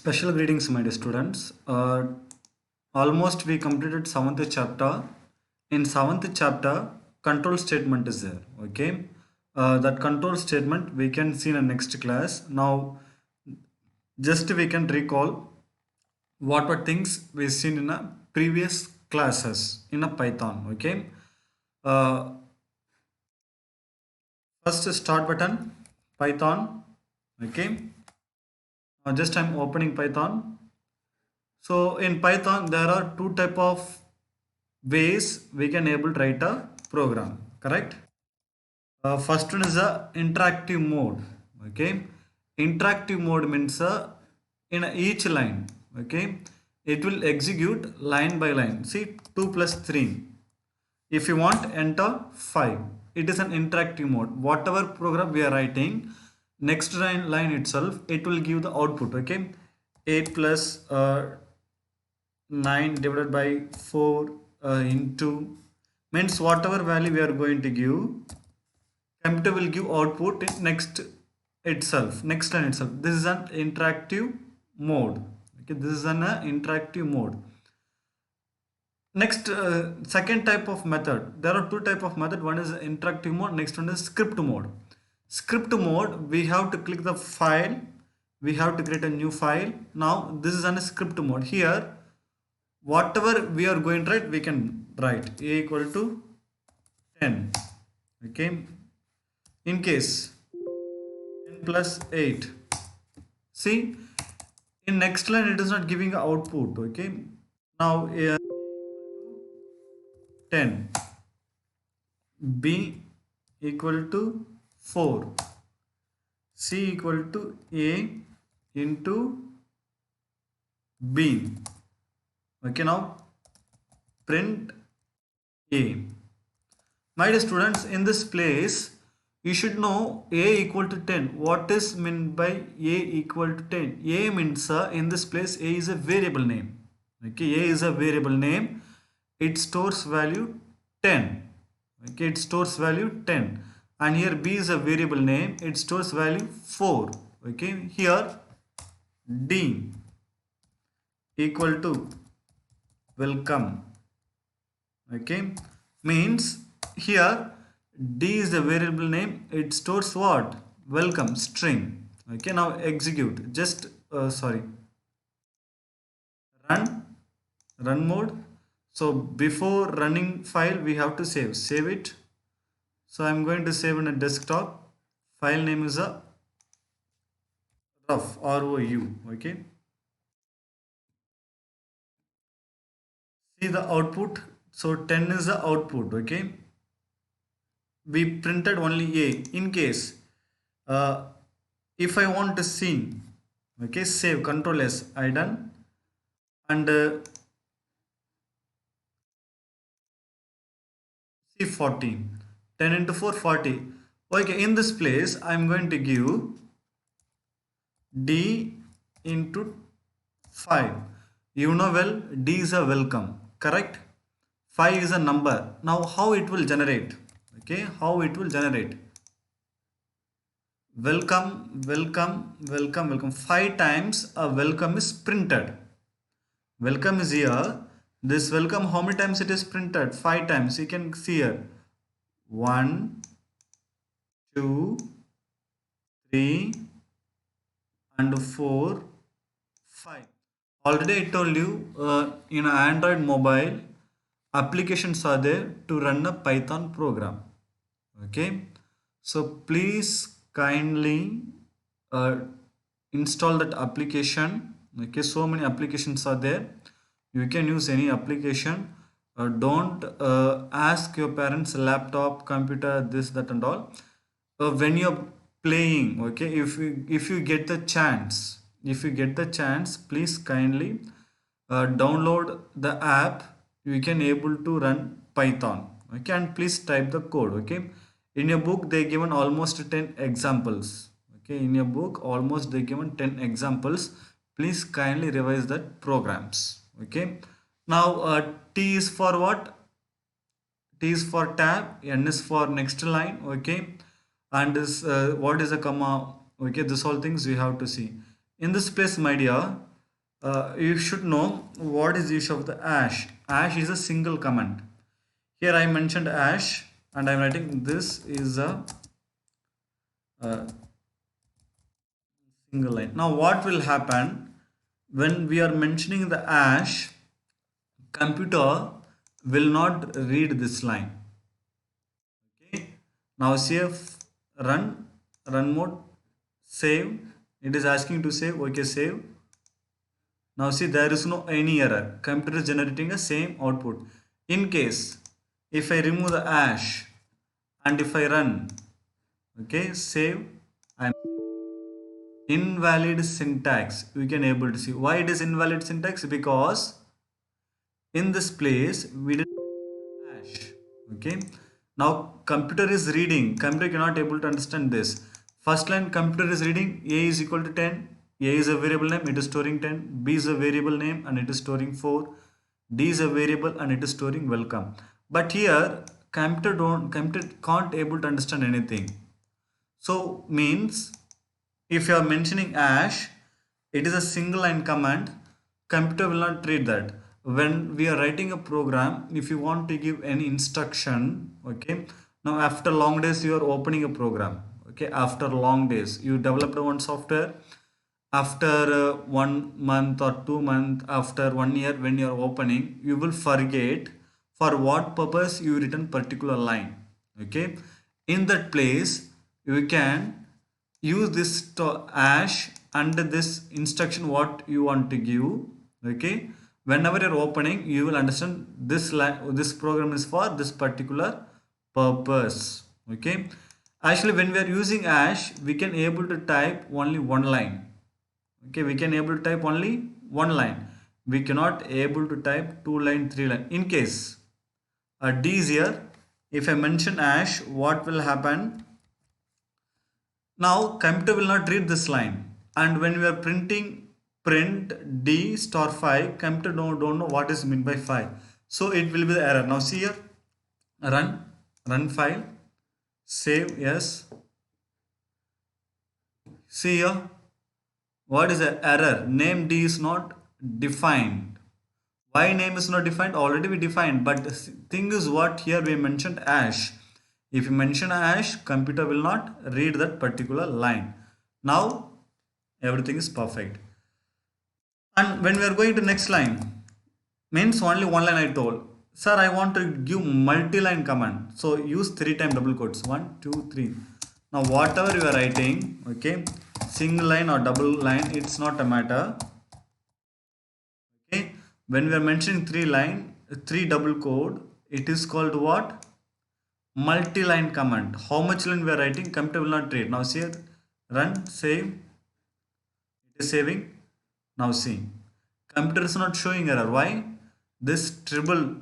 Special greetings, my dear students. Almost we completed seventh chapter. In seventh chapter, control statement is there. Okay, that control statement we can see in the next class. Now, just we can recall what were things we seen in a previous classes in a Python. Okay, uh, first start button, Python. Okay, just I'm opening Python. So in Python, there are two type of ways we can able to write a program, correct? First one is a interactive mode. Okay, interactive mode means in each line, okay, it will execute line by line. See, 2 plus 3. If you want, enter 5. It is an interactive mode. Whatever program we are writing, next line itself, it will give the output. Okay, 8 plus 9 divided by 4 into means whatever value we are going to give, computer will give output in next line itself. This is an interactive mode. Okay, this is an interactive mode. Next, second type of method. There are two type of method. One is interactive mode. Next one is script mode. Script mode, we have to click the file. We have to create a new file. Now this is on a script mode. Here, whatever we are going to write, we can write a equal to 10. Okay. In case 10 plus 8. See, in next line it is not giving a output. Okay. Now 10. B equal to 4. C equal to A into B. Okay, now print A. My dear students, in this place, you should know A equal to 10. What is meant by A equal to 10? A means in this place A is a variable name. Okay, A is a variable name. It stores value 10. Okay, it stores value 10. And here B is a variable name. It stores value 4. Okay, here D equal to welcome. Okay, means here D is the variable name. It stores what? Welcome string. Okay, now execute. Just run mode. So before running file, we have to save it. So I'm going to save in a desktop. File name is a rough ROU. Okay, see the output. So 10 is the output. Okay, we printed only A. In case if I want to see, okay, save, control S, I done. And see 40, 10 into 4, 40. Okay, in this place I'm going to give D into 5. You know well, D is a welcome, correct? 5 is a number. Now how it will generate? Okay, how it will generate? Welcome, welcome, welcome, welcome. 5 times a welcome is printed. Welcome is here. This welcome, how many times it is printed? 5 times. You can see here. 1, 2, 3, and 4, 5. Already I told you in Android mobile, applications are there to run a Python program. Okay. So please kindly uh, install that application. Okay, so many applications are there. You can use any application. Don't ask your parents laptop, computer, this, that, and all. When you're playing, okay, if you get the chance, please kindly download the app. You can able to run Python. Okay, and please type the code. Okay, in your book they given almost 10 examples. Okay, in your book almost they given 10 examples. Please kindly revise that programs. Okay, now T is for what? T is for tab, N is for next line. Okay, and this what is a comma? Okay, this all things we have to see in this place, my dear. You should know what is the use of the ash. Ash is a single command. Here I mentioned ash and I'm writing this is a single line. Now what will happen when we are mentioning the ash? Computer will not read this line. Okay. Now save, run mode, save. It is asking to save. Okay, save. Now see there is no any error. Computer is generating a same output. In case if I remove the ash and if I run, okay, save, I'm invalid syntax. We can able to see why it is invalid syntax, because in this place we did hash. Okay, now computer is reading, computer cannot able to understand this. First line computer is reading a is equal to 10, a is a variable name, it is storing 10, b is a variable name and it is storing 4, d is a variable and it is storing welcome. But here computer can't able to understand anything. So means if you are mentioning ash, it is a single line command. Computer will not treat that. When we are writing a program, if you want to give any instruction, okay. Now after long days you are opening a program. Okay, after long days you developed one software. After 1 month or 2 months, after 1 year, when you are opening, you will forget for what purpose you written particular line. Okay, in that place you can use this hash under this instruction what you want to give. Okay, whenever you're opening you will understand this line, this program is for this particular purpose. Okay, actually when we are using hash we can able to type only one line. Okay, we can able to type only one line, we cannot able to type two line, three line. In case a d is here, if I mention hash, what will happen? Now computer will not read this line, and when we are printing print d star 5, computer don't know what is meant by 5, so it will be the error. Now see here, run file, save, yes. See here, what is the error? Name d is not defined. Why name is not defined? Already we defined, but the thing is what here we mentioned hash. If you mention hash, computer will not read that particular line. Now everything is perfect. And when we are going to next line, means only one line I told. Sir, I want to give multi-line command. So use 3 time double quotes. 1, 2, 3. Now whatever you are writing, okay, single line or double line, it's not a matter. Okay, when we are mentioning 3 double quote, it is called what? Multi-line command. How much line we are writing, computer will not read. Now see here, run, save, it is saving. Now see, computer is not showing error. Why? This triple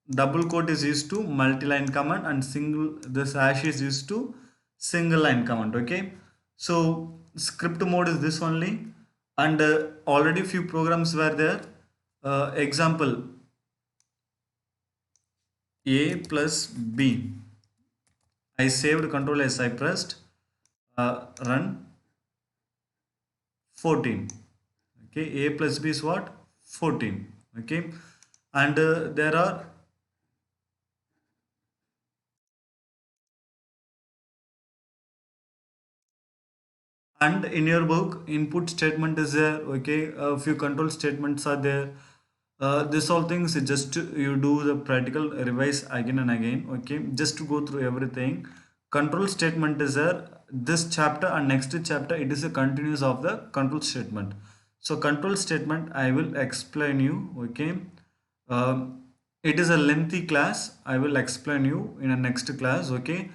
double quote is used to multi-line command, and this hash is used to single line command. Okay, so script mode is this only, and already few programs were there. Example a plus b. I saved control as I pressed run 14. Okay, a plus b is what? 14. Okay, and there are and in your book input statement is there. Okay, a few control statements are there. This all things just you do the practical revise again and again. Okay, just to go through everything. Control statement is there. This chapter and next chapter it is a continuous of the control statement. So control statement I will explain you. Okay, it is a lengthy class, I will explain you in a next class. Okay,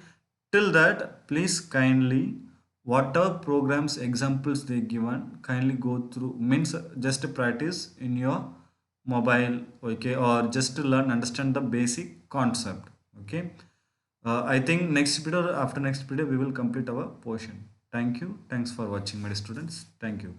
till that please kindly whatever programs examples they given kindly go through, means just practice in your mobile. Okay, or just to learn understand the basic concept. Okay, I think next video, after next video we will complete our portion. Thank you, thanks for watching my students. Thank you.